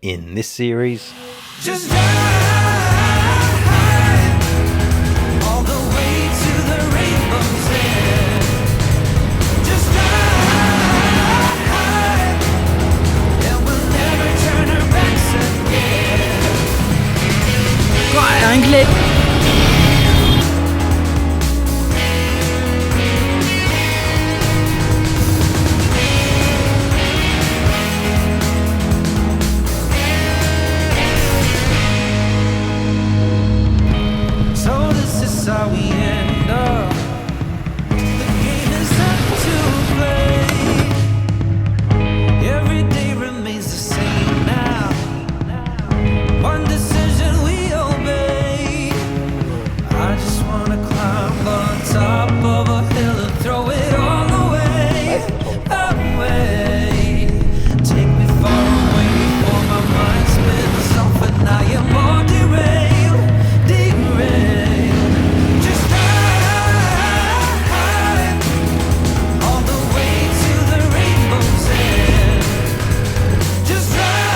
In this series, Just ride all the way to the rainbow's end. Just ride, and we'll never turn our backs again. Quoi, anglais? So this is how we end up. The game is up to play. Every day remains the same now. One decision we obey. I just wanna climb on top of a hill and throw it all away. Away. Take me far away before my mind spins off and I am all derailed. Derailed. Just ride all the way to the rainbow's end. Just ride,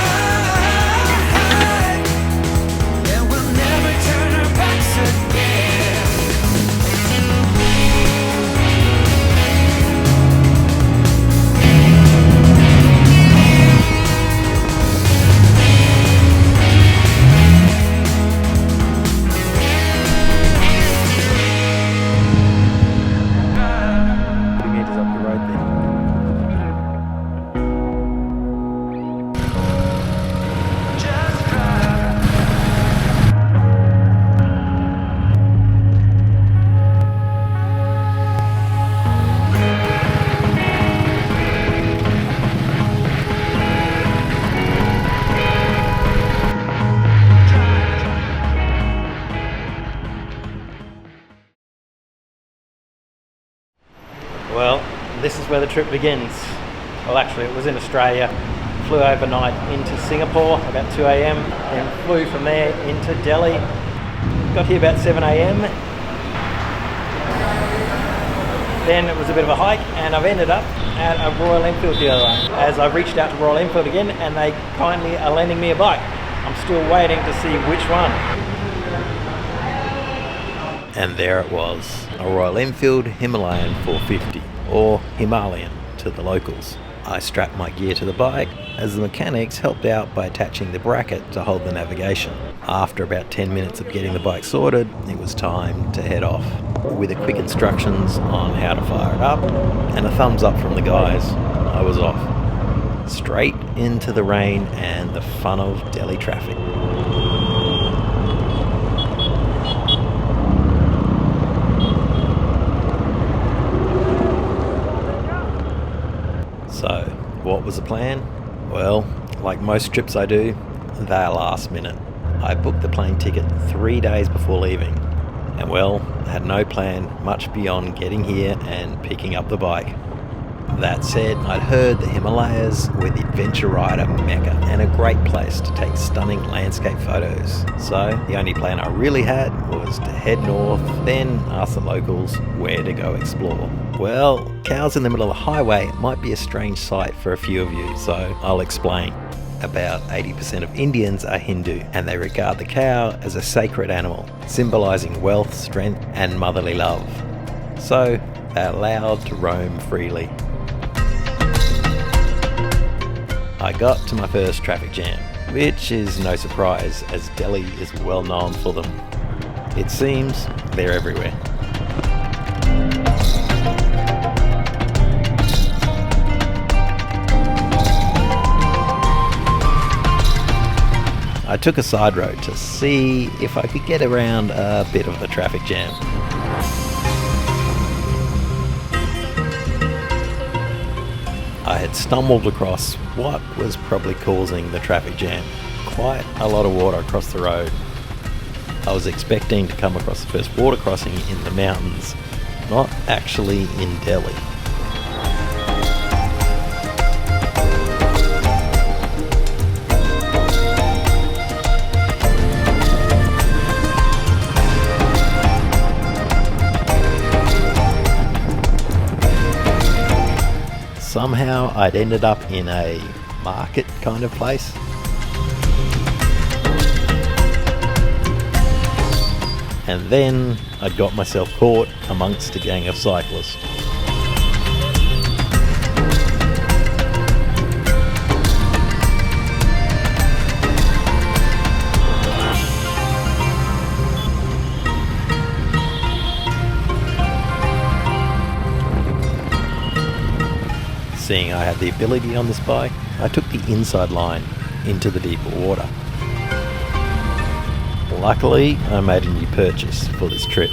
and we'll never turn our backs again. meters up the road there. Just ride. Well, this is where the trip begins. Well, actually, it was in Australia. Flew overnight into Singapore about 2 a.m. and flew from there into Delhi. Got here about 7 a.m. Then it was a bit of a hike, and I've ended up at a Royal Enfield dealer as I've reached out to Royal Enfield again, and they kindly are lending me a bike. I'm still waiting to see which one. And there it was, a Royal Enfield Himalayan 450, or Himalayan to the locals. I strapped my gear to the bike as the mechanics helped out by attaching the bracket to hold the navigation. After about 10 minutes of getting the bike sorted, it was time to head off. With the quick instructions on how to fire it up and a thumbs up from the guys, I was off. Straight into the rain and the fun of Delhi traffic. So, what was the plan? Well, like most trips I do, they're last minute. I booked the plane ticket 3 days before leaving, and well, had no plan much beyond getting here and picking up the bike. That said, I'd heard the Himalayas were the adventure rider mecca and a great place to take stunning landscape photos. So the only plan I really had was to head north, then ask the locals where to go explore. Well, cows in the middle of the highway might be a strange sight for a few of you, so I'll explain. About 80% of Indians are Hindu, and they regard the cow as a sacred animal, symbolizing wealth, strength, and motherly love. So they're allowed to roam freely. I got to my first traffic jam, which is no surprise as Delhi is well known for them. It seems they're everywhere. I took a side road to see if I could get around a bit of the traffic jam. I had stumbled across what was probably causing the traffic jam. Quite a lot of water across the road. I was expecting to come across the first water crossing in the mountains, not actually in Delhi. Somehow I'd ended up in a market kind of place. And then I'd got myself caught amongst a gang of cyclists. Seeing I had the ability on this bike, I took the inside line into the deeper water. Luckily, I made a new purchase for this trip.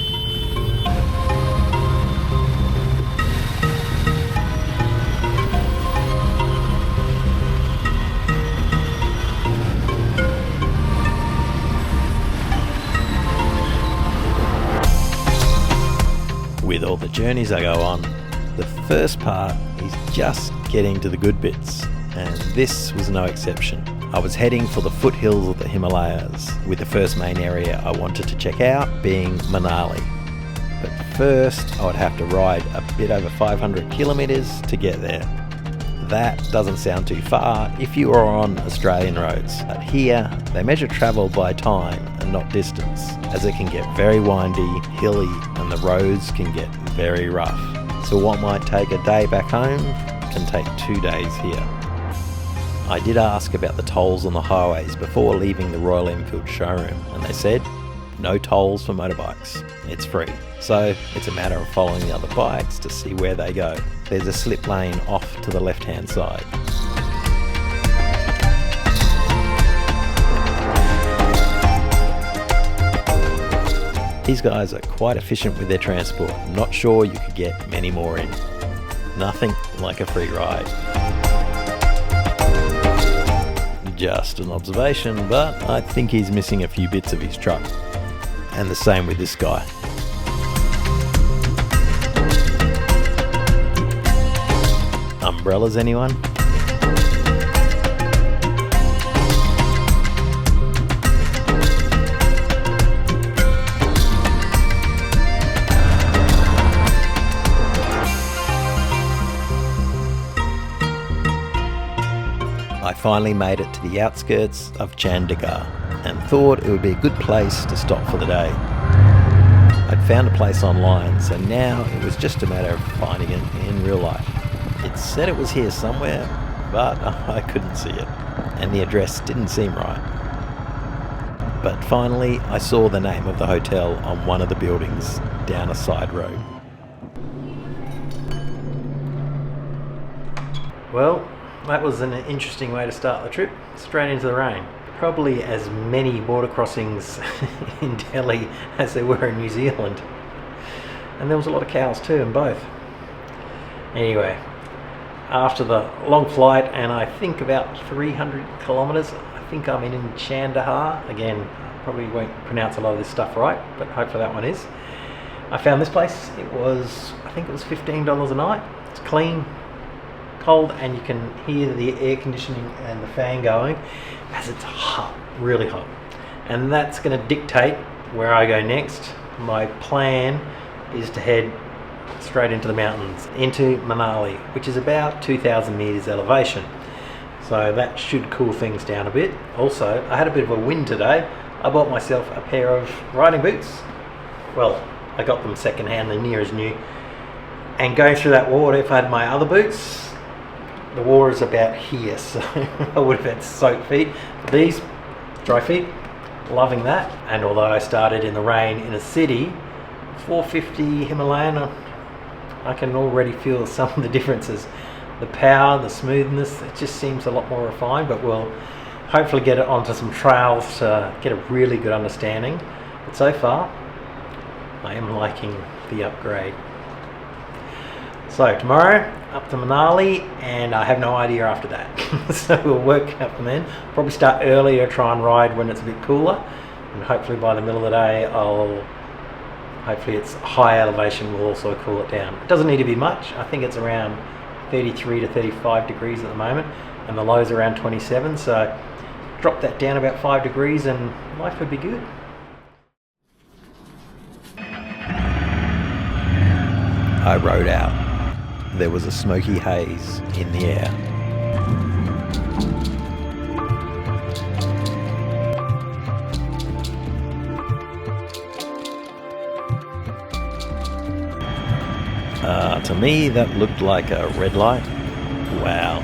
With all the journeys I go on, the first part is just getting to the good bits, and this was no exception. I was heading for the foothills of the Himalayas, with the first main area I wanted to check out being Manali. But first, I would have to ride a bit over 500 kilometres to get there. That doesn't sound too far if you are on Australian roads, but here they measure travel by time and not distance, as it can get very windy, hilly, and the roads can get very rough. So what might take a day back home can take 2 days here. I did ask about the tolls on the highways before leaving the Royal Enfield showroom, and they said no tolls for motorbikes, it's free. So it's a matter of following the other bikes to see where they go. There's a slip lane off to the left hand side. These guys are quite efficient with their transport. I'm not sure you could get many more in. Nothing like a free ride. Just an observation, but I think he's missing a few bits of his truck. And the same with this guy. Umbrellas, anyone? I finally made it to the outskirts of Chandigarh and thought it would be a good place to stop for the day. I'd found a place online, so now it was just a matter of finding it in real life. It said it was here somewhere, but I couldn't see it, and the address didn't seem right. But finally, I saw the name of the hotel on one of the buildings down a side road. Well, that was an interesting way to start the trip, straight into the rain. Probably as many border crossings in Delhi as there were in New Zealand. And there was a lot of cows too in both. Anyway, after the long flight, and I think about 300 kilometres, I think I'm in Chandigarh. Again, probably won't pronounce a lot of this stuff right, but hopefully that one is. I found this place. I think it was $15 a night. It's clean, cold, and you can hear the air conditioning and the fan going as it's hot, really hot. And that's going to dictate where I go next. My plan is to head straight into the mountains, into Manali, which is about 2,000 meters elevation. So that should cool things down a bit. Also, I had a bit of a wind today. I bought myself a pair of riding boots. Well, I got them secondhand, they're near as new. And going through that water, if I had my other boots, the water is about here, so I would have had soaked feet. But these, dry feet, loving that. And although I started in the rain in a city, 450 Himalayan, I can already feel some of the differences. The power, the smoothness, it just seems a lot more refined, but we'll hopefully get it onto some trails to get a really good understanding. But so far, I am liking the upgrade. So tomorrow, up to Manali, and I have no idea after that. So we'll work out from then. Probably start earlier, try and ride when it's a bit cooler, and hopefully by the middle of the day, hopefully it's high elevation will also cool it down. It doesn't need to be much. I think it's around 33 to 35 degrees at the moment, and the low's around 27, so drop that down about 5 degrees and life would be good. I rode out. There was a smoky haze in the air. To me, that looked like a red light. Wow.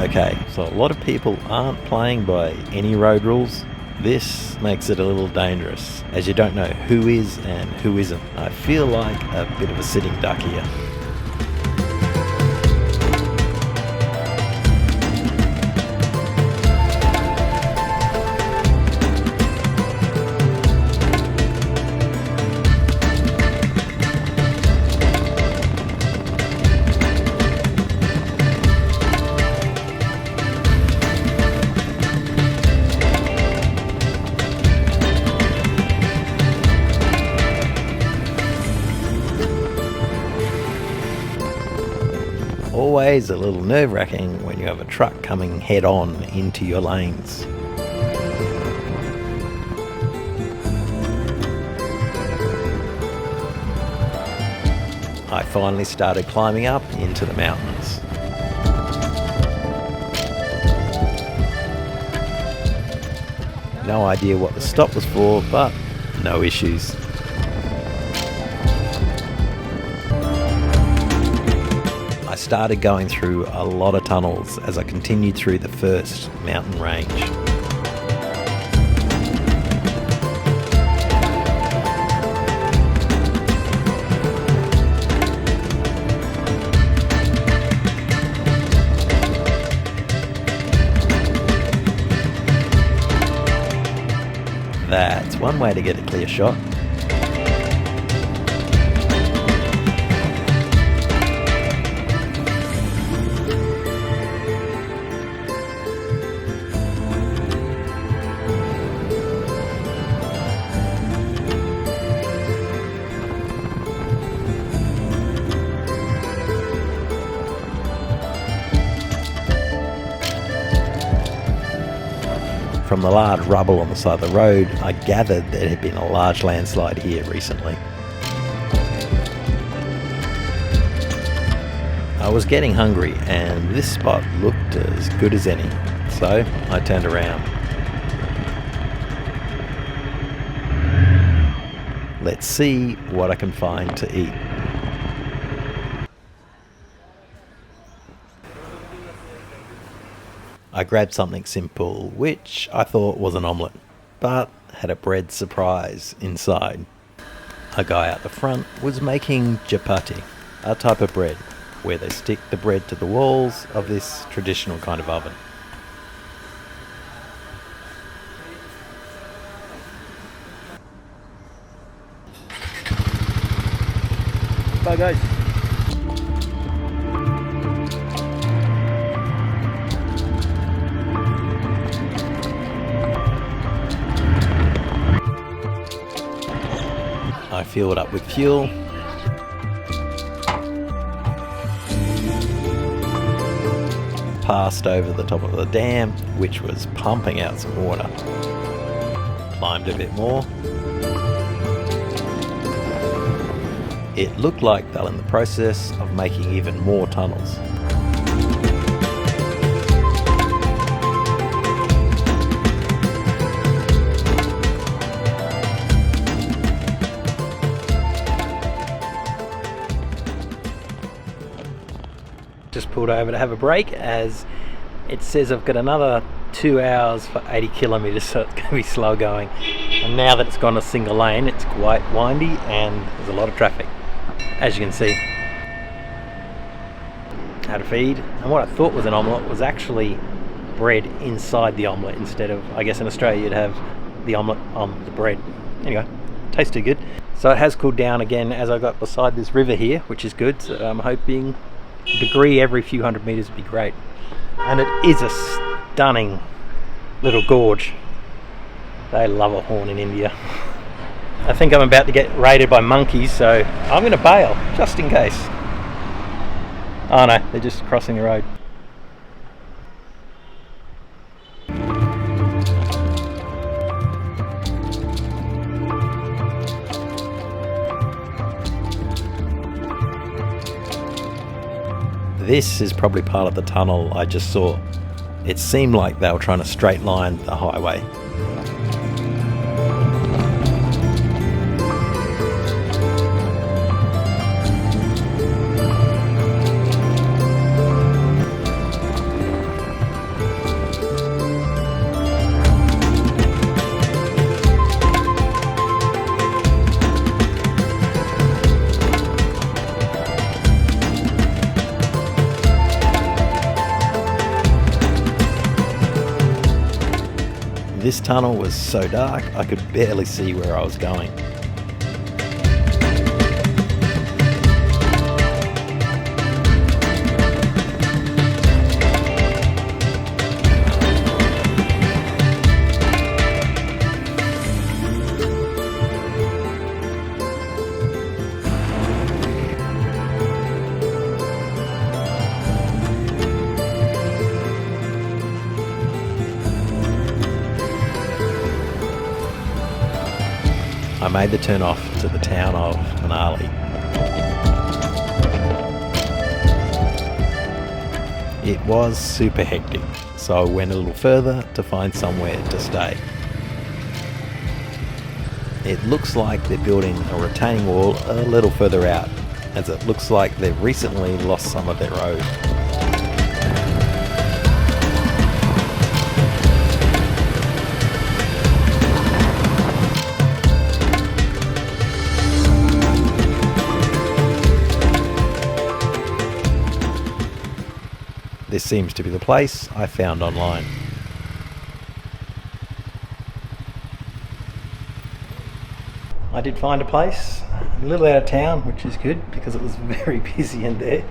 Okay, so a lot of people aren't playing by any road rules. This makes it a little dangerous, as you don't know who is and who isn't. I feel like a bit of a sitting duck here. Always a little nerve-wracking when you have a truck coming head-on into your lanes. I finally started climbing up into the mountains. No idea what the stop was for, but no issues. I started going through a lot of tunnels as I continued through the first mountain range. That's one way to get a clear shot. From the large rubble on the side of the road, I gathered there had been a large landslide here recently. I was getting hungry and this spot looked as good as any, so I turned around. Let's see what I can find to eat. I grabbed something simple, which I thought was an omelette, but had a bread surprise inside. A guy out the front was making chapati, a type of bread, where they stick the bread to the walls of this traditional kind of oven. Bye guys. I filled up with fuel. Passed over the top of the dam, which was pumping out some water. Climbed a bit more. It looked like they were in the process of making even more tunnels. Just pulled over to have a break as it says I've got another 2 hours for 80 kilometres, so it's going to be slow going. And now that it's gone a single lane, it's quite windy and there's a lot of traffic, as you can see. Had a feed, and what I thought was an omelette was actually bread inside the omelette instead of, I guess in Australia you'd have the omelette on the bread. Anyway, tasted good. So it has cooled down again as I got beside this river here, which is good. So I'm hoping a degree every few hundred metres would be great. And it is a stunning little gorge. They love a horn in India. I think I'm about to get raided by monkeys, so I'm going to bail just in case. Oh no, they're just crossing the road. This is probably part of the tunnel I just saw. It seemed like they were trying to straight line the highway. This tunnel was so dark I could barely see where I was going. I made the turn off to the town of Manali. It was super hectic, so I went a little further to find somewhere to stay. It looks like they're building a retaining wall a little further out, as it looks like they've recently lost some of their road. This seems to be the place I found online. I did find a place, a little out of town, which is good because it was very busy in there.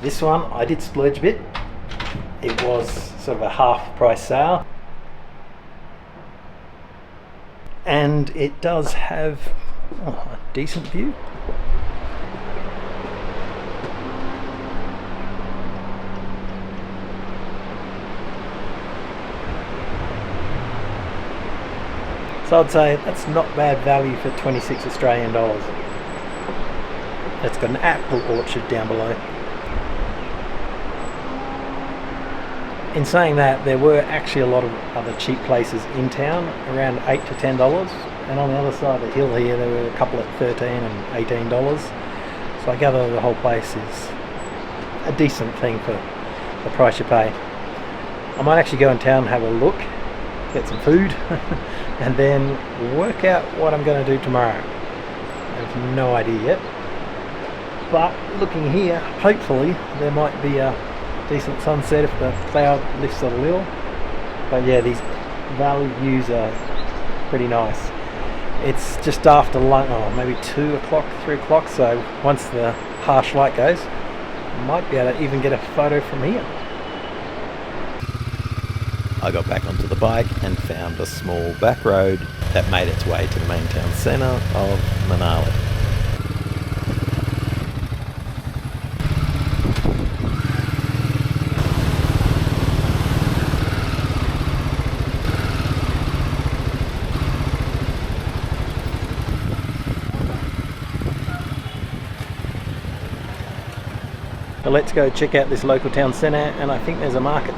This one I did splurge a bit. It was sort of a half price sale. And it does have a decent view. So I'd say that's not bad value for 26 Australian dollars. It's got an apple orchard down below. In saying that, there were actually a lot of other cheap places in town, around $8 to $10, and on the other side of the hill here there were a couple at $13 and $18. So I gather the whole place is a decent thing for the price you pay. I might actually go in town and have a look, get some food, and then work out what I'm going to do tomorrow. I have no idea yet. But looking here, hopefully there might be a decent sunset if the cloud lifts a little. But yeah, these valley views are pretty nice. It's just after lunch, maybe 2 o'clock, 3 o'clock, so once the harsh light goes, I might be able to even get a photo from here. I got back onto the bike and found a small back road that made its way to the main town centre of Manali. So let's go check out this local town centre, and I think there's a market.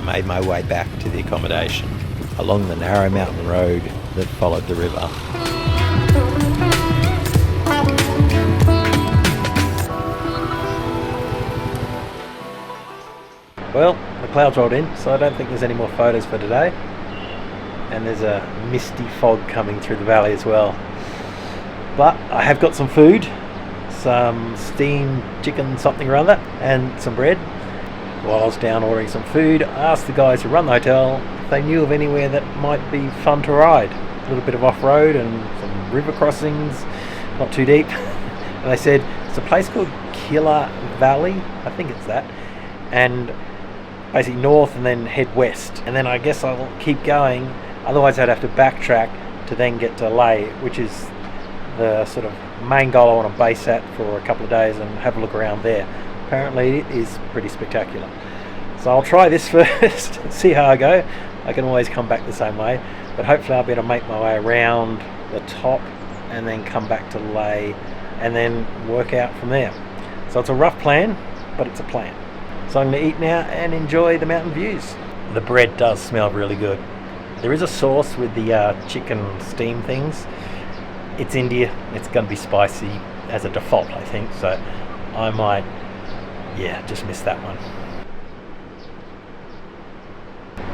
Made my way back to the accommodation along the narrow mountain road that followed the river. Well, the clouds rolled in, so I don't think there's any more photos for today. And there's a misty fog coming through the valley as well. But I have got some food, some steamed chicken something or other, and some bread. While I was down ordering some food, I asked the guys who run the hotel if they knew of anywhere that might be fun to ride. A little bit of off-road and some river crossings, not too deep. And they said it's a place called Killer Valley, I think it's that, and basically north and then head west. And then I guess I'll keep going, otherwise I'd have to backtrack to then get to Leh, which is the sort of main goal I want to base at for a couple of days and have a look around there. Apparently it is pretty spectacular. So I'll try this first, see how I go. I can always come back the same way, but hopefully I'll be able to make my way around the top and then come back to Leh and then work out from there. So it's a rough plan, but it's a plan. So I'm going to eat now and enjoy the mountain views. The bread does smell really good. There is a sauce with the chicken steam things. It's India, it's going to be spicy as a default, I think, so I might, just miss that one.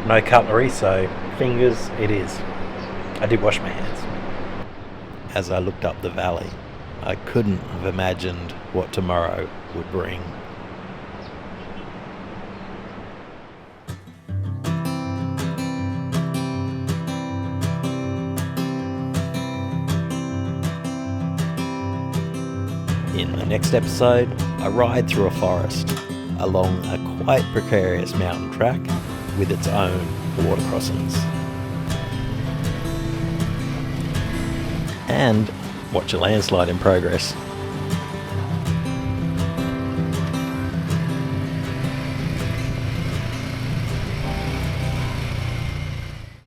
No cutlery, so fingers it is. I did wash my hands. As I looked up the valley, I couldn't have imagined what tomorrow would bring. In the next episode, I ride through a forest along a quite precarious mountain track with its own water crossings. And watch a landslide in progress.